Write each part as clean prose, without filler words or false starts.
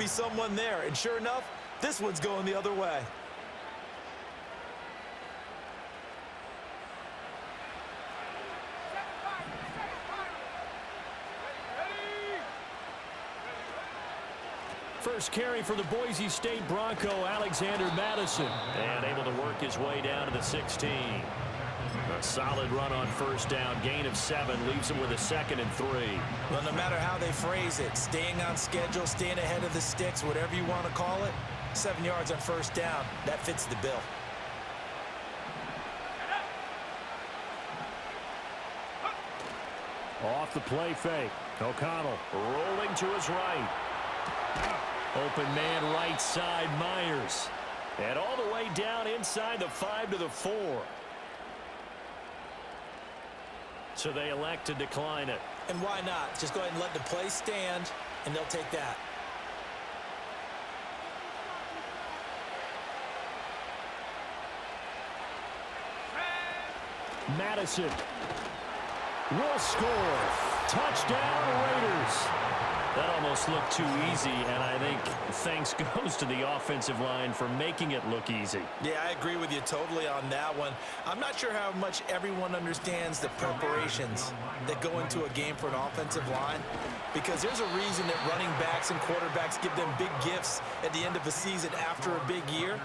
be someone there. And sure enough, this one's going the other way. First carry for the Boise State Bronco, Alexander Madison. And able to work his way down to the 16. A solid run on first down. Gain of 7 leaves him with a 2nd and 3. Well, no matter how they phrase it, staying on schedule, staying ahead of the sticks, whatever you want to call it, 7 yards on first down, that fits the bill. Off the play fake. O'Connell rolling to his right. Open man right side, Myers. And all the way down inside the 5 to the 4. So they elect to decline it. And why not? Just go ahead and let the play stand, and they'll take that. Madison will score. Touchdown, Raiders. That almost looked too easy, and I think thanks goes to the offensive line for making it look easy. Yeah, I agree with you totally on that one. I'm not sure how much everyone understands the preparations that go into a game for an offensive line, because there's a reason that running backs and quarterbacks give them big gifts at the end of a season after a big year.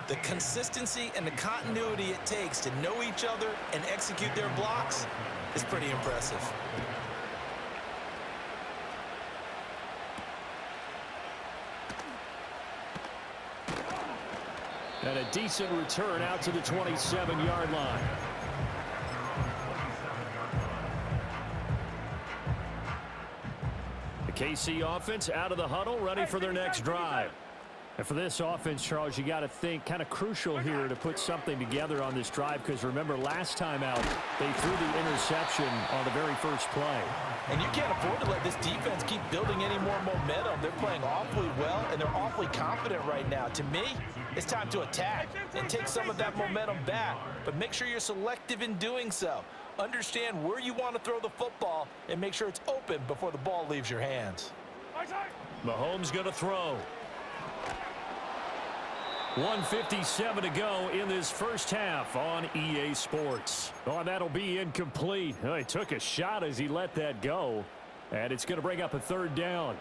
The consistency and the continuity it takes to know each other and execute their blocks is pretty impressive. And a decent return out to the 27-yard line. The KC offense out of the huddle, ready for their next drive. And for this offense, Charles, you got to think kind of crucial here to put something together on this drive, because remember last time out they threw the interception on the very first play. And you can't afford to let this defense keep building any more momentum. They're playing awfully well, and they're awfully confident right now. To me, it's time to attack and take some of that momentum back, but make sure you're selective in doing so. Understand where you want to throw the football and make sure it's open before the ball leaves your hands. Mahomes going to throw. 1:57 to go in this first half on EA Sports. Oh, that'll be incomplete. Oh, he took a shot as he let that go, and it's going to bring up a 3rd down.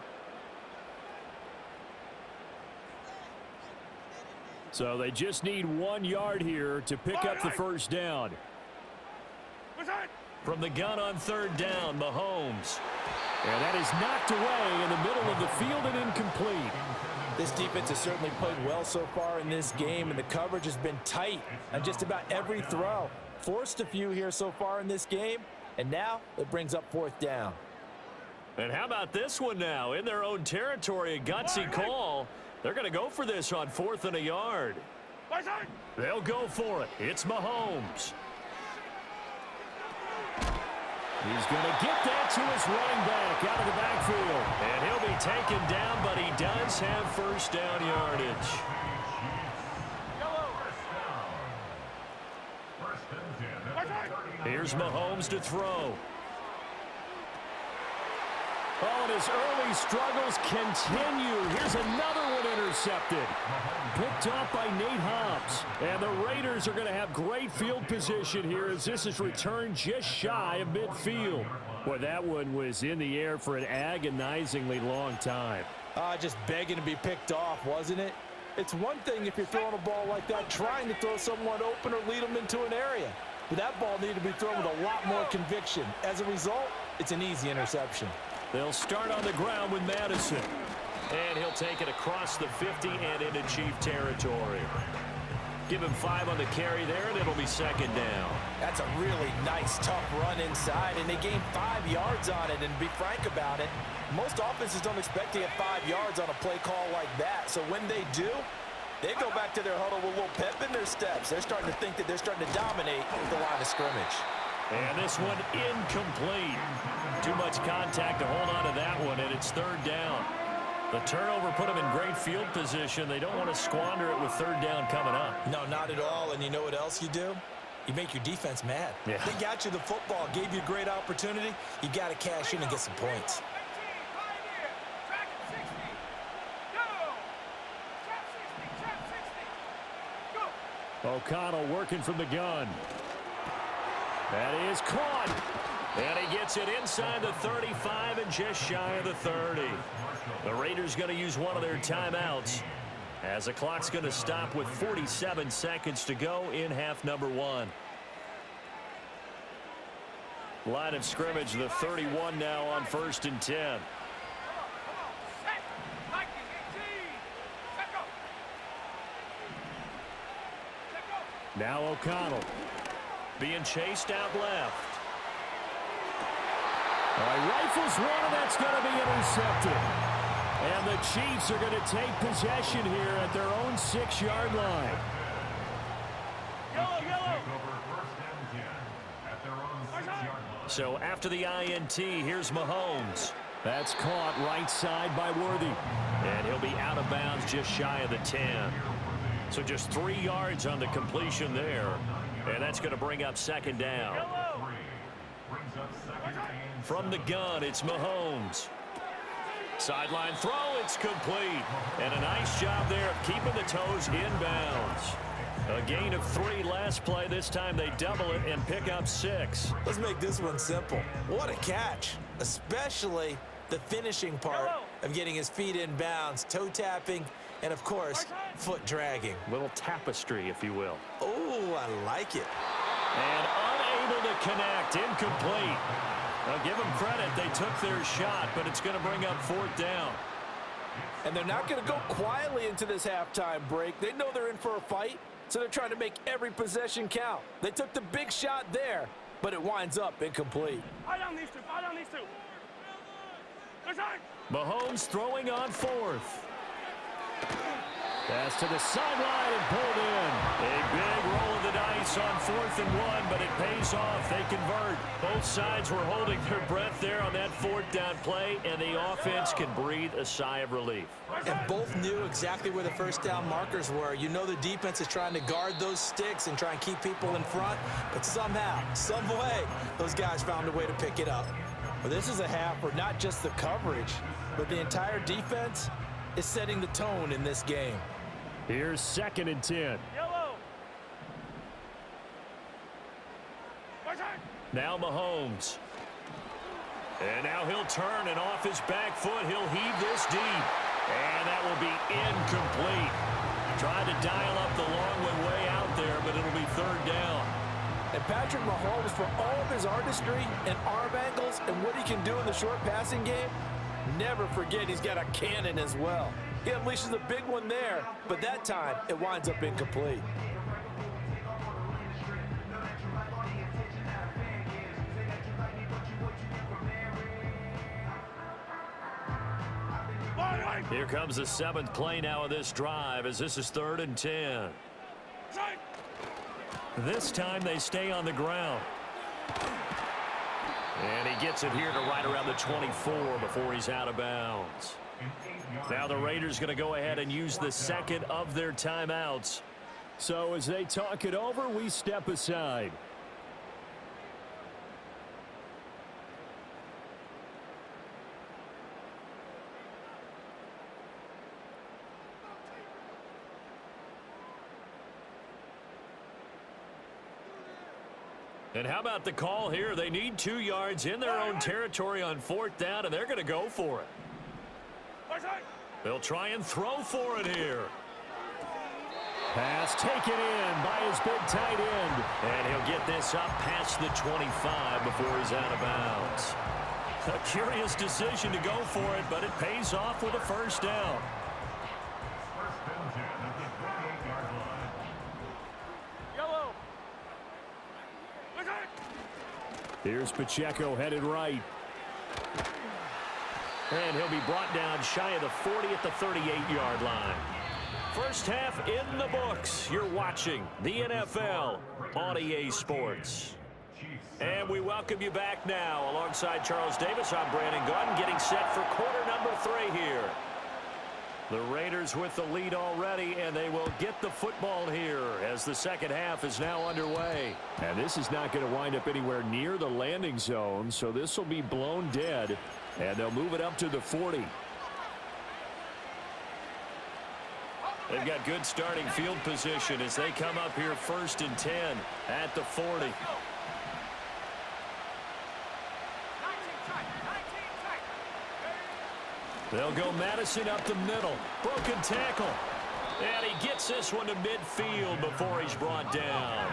So they just need 1 yard here to pick up the first down. From the gun on 3rd down, Mahomes. And that is knocked away in the middle of the field and incomplete. This defense has certainly played well so far in this game, and the coverage has been tight on just about every throw. Forced a few here so far in this game, and now it brings up 4th down. And how about this one now? In their own territory, a gutsy call. They're going to go for this on 4th and a yard. They'll go for it. It's Mahomes. He's going to get that to his running back out of the backfield. And he'll be taken down, but he does have first down yardage. Here's Mahomes to throw. Oh, and his early struggles continue. Here's another one intercepted. Picked off by Nate Hobbs. And the Raiders are going to have great field position here as this is returned just shy of midfield. Boy, that one was in the air for an agonizingly long time. Just begging to be picked off, wasn't it? It's one thing if you're throwing a ball like that, trying to throw someone open or lead them into an area. But that ball needed to be thrown with a lot more conviction. As a result, it's an easy interception. They'll start on the ground with Madison. And he'll take it across the 50 and into Chief territory. Give him 5 on the carry there, and it'll be 2nd down. That's a really nice, tough run inside, and they gained 5 yards on it. And to be frank about it, most offenses don't expect to get 5 yards on a play call like that. So when they do, they go back to their huddle with a little pep in their steps. They're starting to think that they're starting to dominate the line of scrimmage. And this one incomplete. Too much contact to hold on to that one, and it's 3rd down. The turnover put them in great field position. They don't want to squander it with 3rd down coming up. No, not at all. And you know what else you do? You make your defense mad. Yeah. They got you the football, gave you a great opportunity. You got to cash in and get some points. O'Connell working from the gun. That is caught. And he gets it inside the 35 and just shy of the 30. The Raiders going to use one of their timeouts as the clock's going to stop with 47 seconds to go in half number 1. Line of scrimmage, the 31 now on 1st and 10. Now O'Connell being chased out left. Rifles one, and that's going to be intercepted. And the Chiefs are going to take possession here at their own 6-yard line. So after the INT, here's Mahomes. That's caught right side by Worthy. And he'll be out of bounds just shy of the 10. So just 3 yards on the completion there. And that's going to bring up 2nd down. From the gun, it's Mahomes. Sideline throw, it's complete. And a nice job there of keeping the toes inbounds. A gain of 3 last play. This time they double it and pick up 6. Let's make this one simple. What a catch, especially the finishing part of getting his feet in bounds, toe tapping, and of course, foot dragging. Little tapestry, if you will. Oh, I like it. And unable to connect, incomplete. Now give them credit, they took their shot, but it's going to bring up 4th down. And they're not going to go quietly into this halftime break. They know they're in for a fight, so they're trying to make every possession count. They took the big shot there, but it winds up incomplete. Mahomes throwing on 4th. Pass to the sideline and pulled in. A big roll of the dice on 4th and 1, but it pays off. They convert. Both sides were holding their breath there on that 4th down play, and the offense can breathe a sigh of relief. And both knew exactly where the 1st down markers were. You know the defense is trying to guard those sticks and try and keep people in front, but somehow, some way, those guys found a way to pick it up. Well, this is a half where not just the coverage, but the entire defense is setting the tone in this game. Here's 2nd and 10. Now Mahomes. And now he'll turn, and off his back foot, he'll heave this deep. And that will be incomplete. Tried to dial up the long way out there, but it'll be 3rd down. And Patrick Mahomes, for all of his artistry and arm angles and what he can do in the short passing game, never forget he's got a cannon as well. He unleashes a big one there, but that time it winds up incomplete. Here comes the 7th play now of this drive as this is 3rd and 10. This time they stay on the ground. And he gets it here to right around the 24 before he's out of bounds. Now the Raiders going to go ahead and use the 2nd of their timeouts. So as they talk it over, we step aside. And how about the call here? They need 2 yards in their own territory on 4th down, and they're going to go for it. They'll try and throw for it here. Pass taken in by his big tight end. And he'll get this up past the 25 before he's out of bounds. A curious decision to go for it, but it pays off with a 1st down. Here's Pacheco headed right. And he'll be brought down shy of the 40 at the 38-yard line. First half in the books. You're watching the NFL on EA Sports. And we welcome you back now. Alongside Charles Davis, I'm Brandon Gunn, getting set for quarter number 3 here. The Raiders with the lead already, and they will get the football here as the second half is now underway. And this is not going to wind up anywhere near the landing zone, so this will be blown dead, and they'll move it up to the 40. They've got good starting field position as they come up here 1st and 10 at the 40. They'll go Madison up the middle. Broken tackle. And he gets this one to midfield before he's brought down.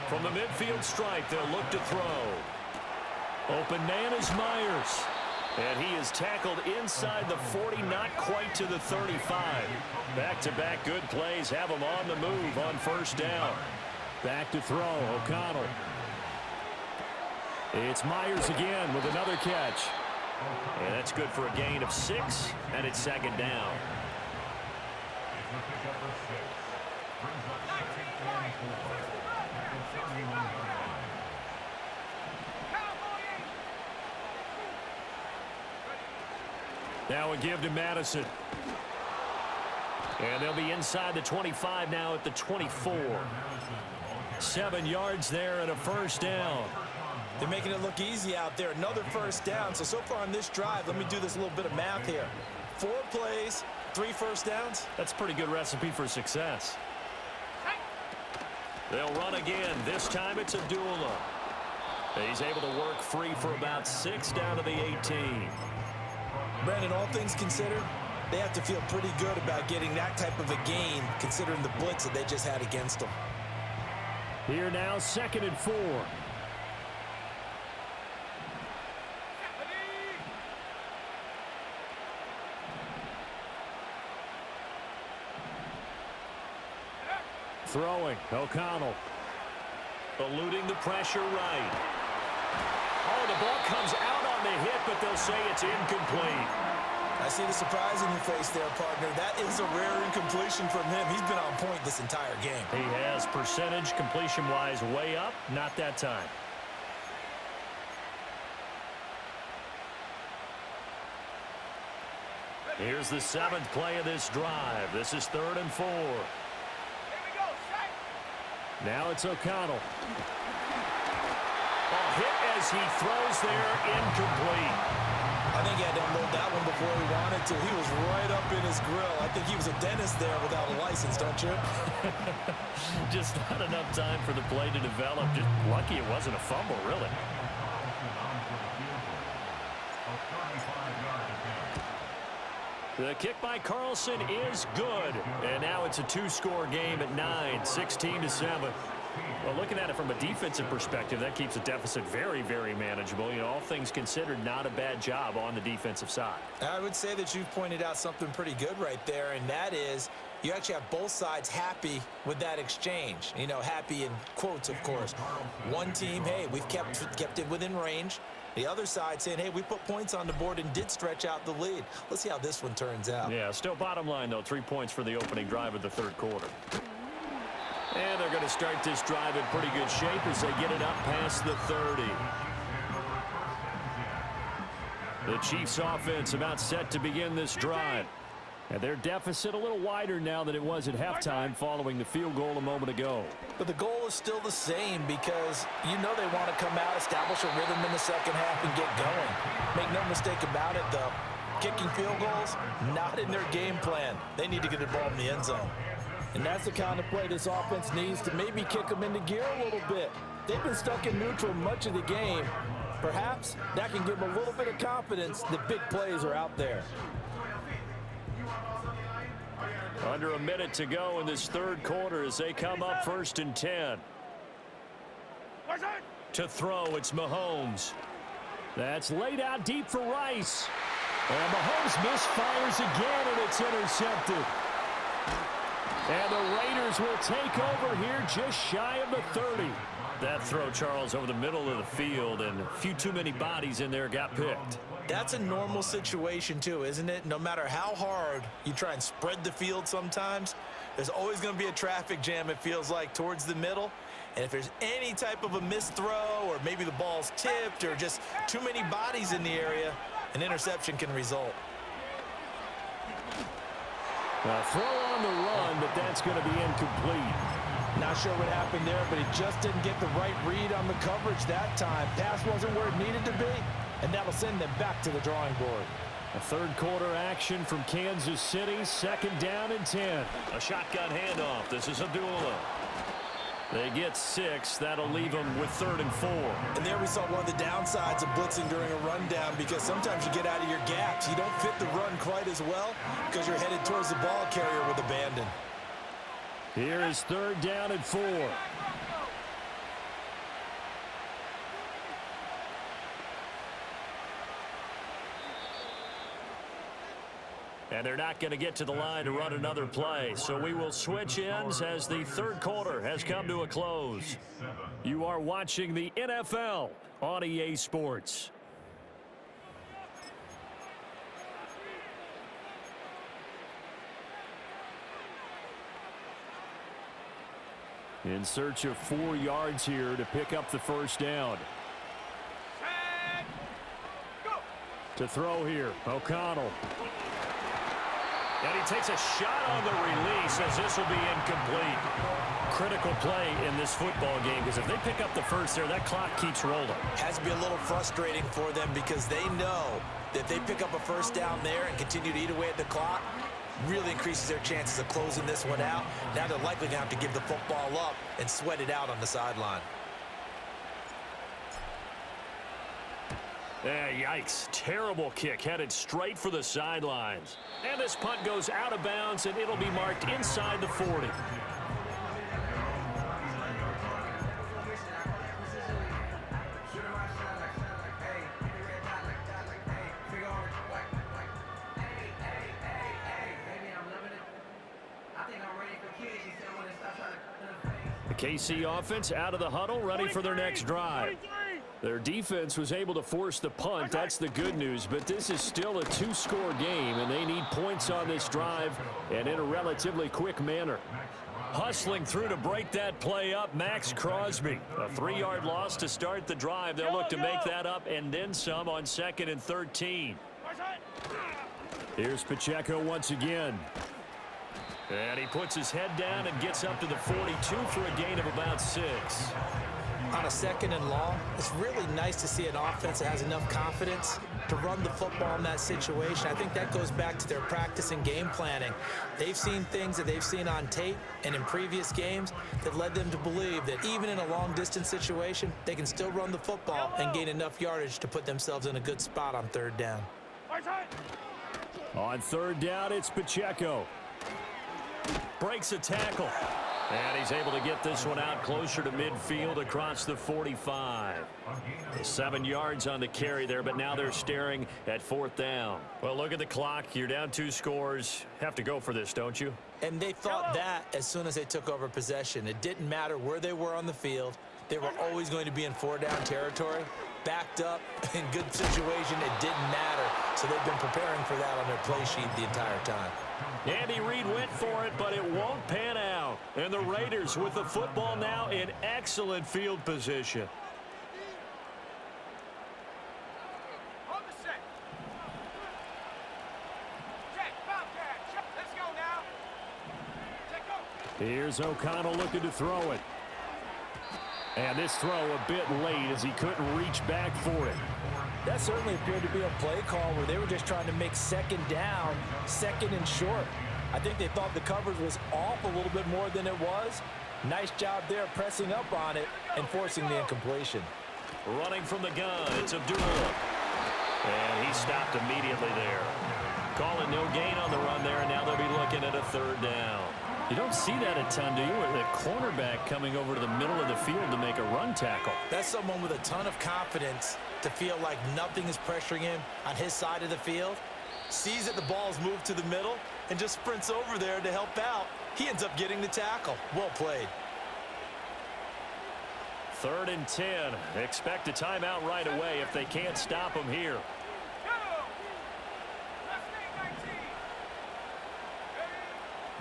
From the midfield stripe, they'll look to throw. Open man is Myers. And he is tackled inside the 40, not quite to the 35. Back-to-back good plays have him on the move on 1st down. Back to throw, O'Connell. It's Myers again with another catch. And that's good for a gain of 6, and it's 2nd down. Now a give to Madison. And they'll be inside the 25 now at the 24. 7 yards there and a 1st down. They're making it look easy out there. Another 1st down. So far on this drive, let me do this little bit of math here. 4 plays, 3 1st downs. That's a pretty good recipe for success. They'll run again. This time it's Abdullah. He's able to work free for about 6 down to the 18. Brandon, all things considered, they have to feel pretty good about getting that type of a gain considering the blitz that they just had against them. Here now, 2nd and 4. Throwing, O'Connell. Eluding the pressure right. Oh, the ball comes out on the hit, but they'll say it's incomplete. I see the surprise in your face there, partner. That is a rare incompletion from him. He's been on point this entire game. He has percentage completion-wise way up, not that time. Here's the 7th play of this drive. This is 3rd and 4. Now it's O'Connell. A hit as he throws there, incomplete. I think he had to unload that one before he wanted to. He was right up in his grill. I think he was a dentist there without a license, don't you? Just not enough time for the play to develop. Just lucky it wasn't a fumble, really. The kick by Carlson is good. And now it's a 2-score game at 9, 16-7. Well, looking at it from a defensive perspective, that keeps the deficit very, very manageable. You know, all things considered, not a bad job on the defensive side. I would say that you've pointed out something pretty good right there, and that is you actually have both sides happy with that exchange. You know, happy in quotes, of course. One team, hey, we've kept it within range. The other side saying, hey, we put points on the board and did stretch out the lead. Let's see how this one turns out. Yeah, still bottom line, though, 3 points for the opening drive of the 3rd quarter. And they're going to start this drive in pretty good shape as they get it up past the 30. The Chiefs offense about set to begin this drive. And their deficit a little wider now than it was at halftime following the field goal a moment ago. But the goal is still the same because you know they want to come out, establish a rhythm in the second half, and get going. Make no mistake about it, though. Kicking field goals, not in their game plan. They need to get the ball in the end zone. And that's the kind of play this offense needs to maybe kick them into gear a little bit. They've been stuck in neutral much of the game. Perhaps that can give them a little bit of confidence that big plays are out there. Under a minute to go in this 3rd quarter as they come up 1st and 10. To throw, it's Mahomes. That's laid out deep for Rice. And Mahomes misfires again, and it's intercepted. And the Raiders will take over here just shy of the 30. That throw, Charles, over the middle of the field, and a few too many bodies in there got picked. That's a normal situation, too, isn't it? No matter how hard you try and spread the field sometimes, there's always going to be a traffic jam, it feels like, towards the middle. And if there's any type of a missed throw or maybe the ball's tipped or just too many bodies in the area, an interception can result. A throw on the run, but that's going to be incomplete. Not sure what happened there, but he just didn't get the right read on the coverage that time. Pass wasn't where it needed to be. and that'll send them back to the drawing board. A third quarter action from Kansas City, 2nd down and 10. A shotgun handoff. This is Abdullah. They get 6. That'll leave them with 3rd and 4. And there we saw one of the downsides of blitzing during a rundown, because sometimes you get out of your gaps. You don't fit the run quite as well because you're headed towards the ball carrier with abandon. Here is 3rd down and 4. And they're not going to get to the line to run another play. So we will switch ends as the third quarter has come to a close. You are watching the NFL on EA Sports. In search of 4 yards here to pick up the first down. To throw here, O'Connell. And he takes a shot on the release as this will be incomplete. Critical play in this football game, because if they pick up the first there, that clock keeps rolling. Has to be a little frustrating for them, because they know that if they pick up a first down there and continue to eat away at the clock, really increases their chances of closing this one out. Now they're likely going to have to give the football up and sweat it out on the sideline. Yikes. Terrible kick headed straight for the sidelines. And this punt goes out of bounds, and it'll be marked inside the 40. The KC offense out of the huddle, ready for their next drive. Their defense was able to force the punt. That's the good news. But this is still a 2-score game, and they need points on this drive and in a relatively quick manner. Hustling through to break that play up, Max Crosby. A 3-yard loss to start the drive. They'll look to make that up and then some on 2nd and 13. Here's Pacheco once again. And he puts his head down and gets up to the 42 for a gain of about 6. On a 2nd and long, it's really nice to see an offense that has enough confidence to run the football in that situation. I think that goes back to their practice and game planning. They've seen things that they've seen on tape and in previous games that led them to believe that even in a long-distance situation, they can still run the football and gain enough yardage to put themselves in a good spot on 3rd down. On 3rd down, it's Pacheco. Breaks a tackle. And he's able to get this one out closer to midfield across the 45. 7 yards on the carry there, but now they're staring at 4th down. Well, look at the clock. You're down 2 scores. Have to go for this, don't you? And they thought that as soon as they took over possession. It didn't matter where they were on the field. They were always going to be in 4-down territory. Backed up, in good situation, it didn't matter. So they've been preparing for that on their play sheet the entire time. Andy Reid went for it, but it won't pan out. And the Raiders with the football now in excellent field position. Here's O'Connell looking to throw it. And this throw a bit late as he couldn't reach back for it. That certainly appeared to be a play call where they were just trying to make 2nd down, 2nd and short. I think they thought the coverage was off a little bit more than it was. Nice job there pressing up on it and forcing the incompletion. Running from the gun, it's Abdullah. And he stopped immediately there. Calling no gain on the run there, and now they'll be looking at a 3rd down. You don't see that a ton, do you? The cornerback coming over to the middle of the field to make a run tackle. That's someone with a ton of confidence to feel like nothing is pressuring him on his side of the field. Sees that the ball's moved to the middle and just sprints over there to help out. He ends up getting the tackle. Well played. 3rd and 10. Expect a timeout right away if they can't stop him here.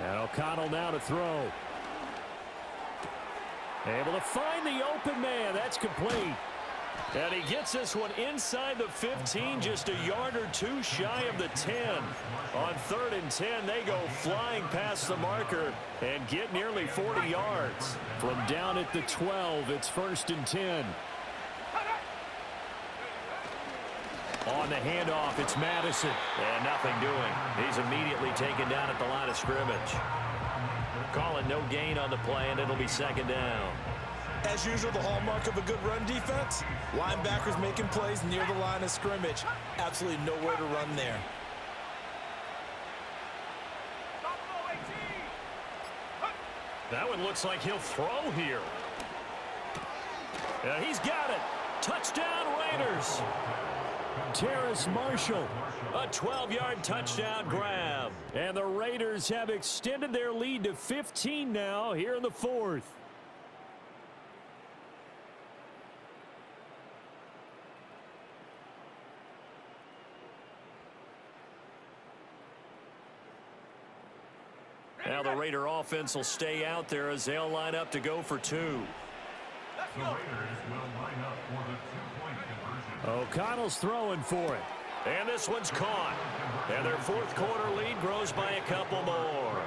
And O'Connell now to throw. Able to find the open man. That's complete. And he gets this one inside the 15, just a yard or 2 shy of the 10. On 3rd and 10, they go flying past the marker and get nearly 40 yards. From down at the 12, it's 1st and 10. On the handoff, it's Madison. And nothing doing. He's immediately taken down at the line of scrimmage. Calling no gain on the play, and it'll be second down. As usual, the hallmark of a good run defense, linebackers making plays near the line of scrimmage. Absolutely nowhere to run there. That one looks like he'll throw here. He's got it. Touchdown, Raiders. Terrace Marshall. A 12-yard touchdown grab. And the Raiders have extended their lead to 15 now here in the fourth. Now the Raider offense will stay out there as they'll line up to go for two. The Raiders will line up for the 2-point conversion. O'Connell's throwing for it. And this one's caught. And their fourth quarter lead grows by a couple more.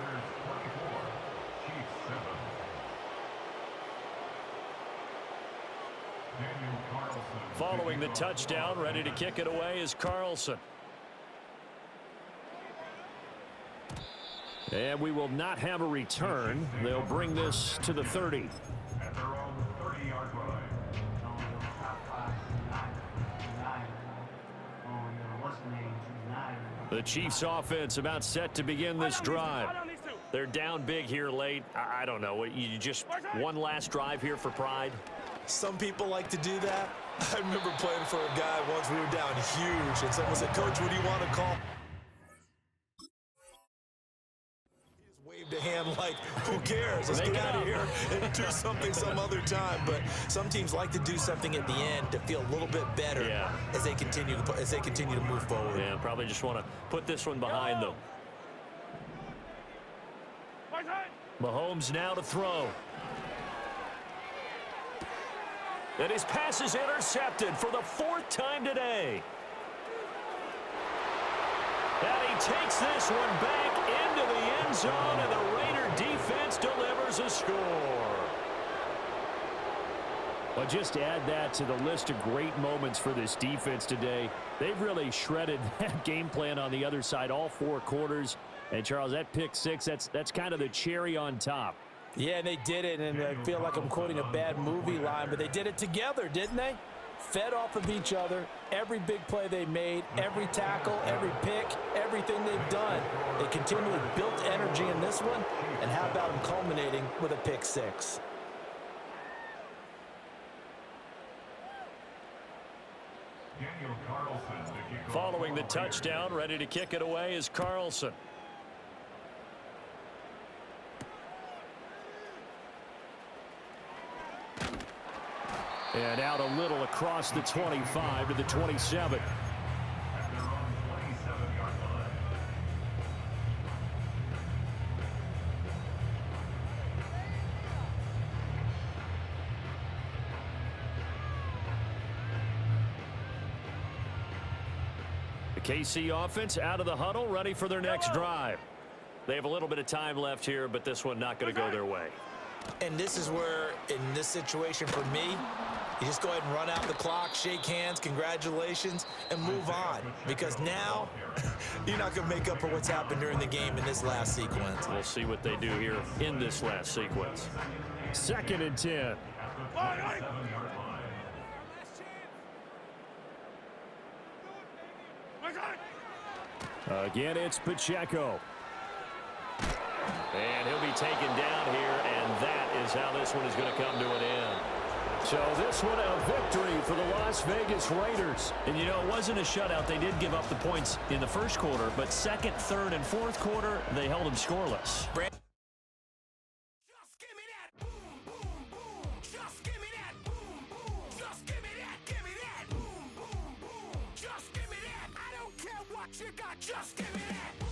Following the touchdown, ready to kick it away is Carlson. And we will not have a return. They'll bring this to the 30. At their own 30-yard line. The Chiefs offense about set to begin this drive. They're down big here late. I don't know. You just one last drive here for pride? Some people like to do that. I remember playing for a guy once. We were down huge, and someone said, "Coach, what do you want to call?" He just waved a hand like, who cares? Let's get out of here and do something some other time. But some teams like to do something at the end to feel a little bit better as they continue to move forward. Yeah, probably just want to put this one behind them. Mahomes now to throw. And his pass is intercepted for the fourth time today. And he takes this one back into the end zone, and the Raider defense delivers a score. Well, just add that to the list of great moments for this defense today. They've really shredded that game plan on the other side all four quarters. And, Charles, that pick six, that's kind of the cherry on top. Yeah, and they did it, and I feel like I'm quoting a bad movie line, but they did it together, didn't they? Fed off of each other, every big play they made, every tackle, every pick, everything they've done. They continually built energy in this one, and how about them culminating with a pick six? Following the touchdown, ready to kick it away is Carlson. And out a little across the 25 to the 27. The KC offense out of the huddle, ready for their next drive. They have a little bit of time left here, but this one not going to go their way. And this is where, in this situation for me, you just go ahead and run out the clock, shake hands, congratulations, and move on. Because now, you're not going to make up for what's happened during the game in this last sequence. We'll see what they do here in this last sequence. 2nd and 10. Again, it's Pacheco. And he'll be taken down here, and that is how this one is going to come to an end. So this one a victory for the Las Vegas Raiders. And, you know, it wasn't a shutout. They did give up the points in the first quarter, but second, third, and fourth quarter, they held them scoreless. Just give me that.